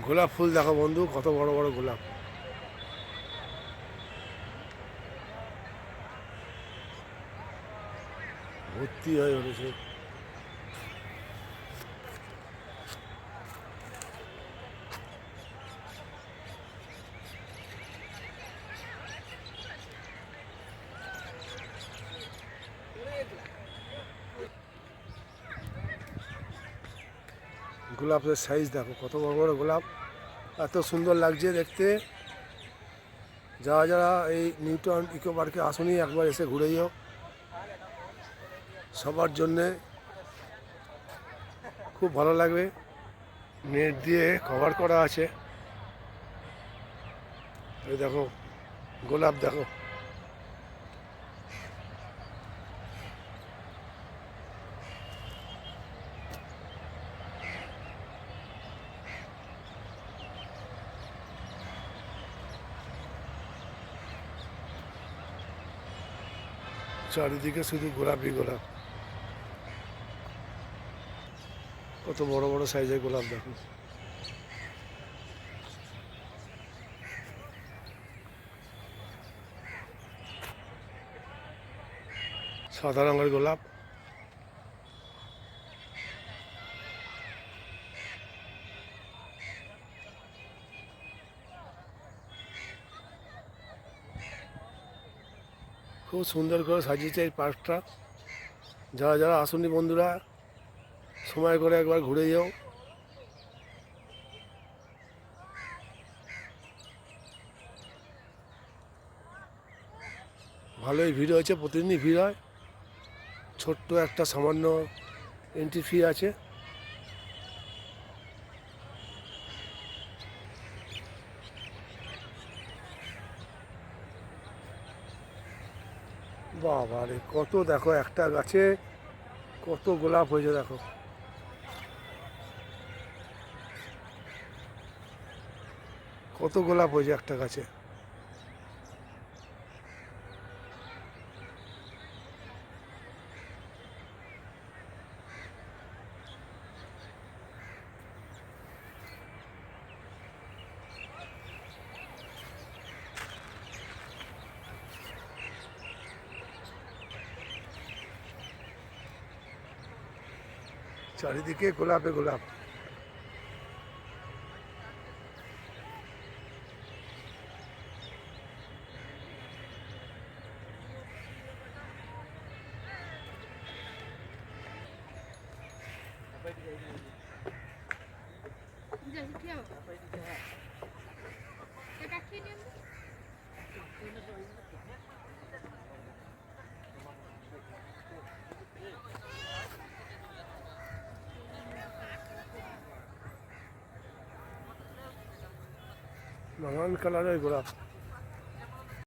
গোলাপ ফুল দেখো বন্ধু, কত বড় বড় গোলাপ, ভর্তি হয়ে উঠেছে। গোলাপের সাইজ দেখো, কত বড় বড় গোলাপ, এত সুন্দর লাগছে দেখতে। যারা যারা এই নিউটাউন ইকো পার্কে আসুনি, একবার এসে ঘুরে যাও। সবার জন্যে খুব ভালো লাগবে। নেট দিয়ে কভার করা আছে। এই দেখো গোলাপ দেখো, চারিদিকে শুধু গোলাপই গোলাপ। কত বড় বড় সাইজের গোলাপ দেখো। সাদা রঙের গোলাপ, খুব সুন্দর করে সাজিয়েছে এই পার্কটা। যারা যারা আসুনি বন্ধুরা, সময় করে একবার ঘুরে যাও। ভালোই ভিড় হয়েছে, প্রতিদিনই ভিড় হয়। ছোট্ট একটা সামান্য এন্ট্রি ফি আছে। বাবা রে, কত দেখো একটা গাছে কত গোলাপ হয়েছে দেখো। কত গোলাপ হয়েছে একটা গাছে। চারিদিকে গোলাপে গোলাপ। নানান কালারের গোলাপ।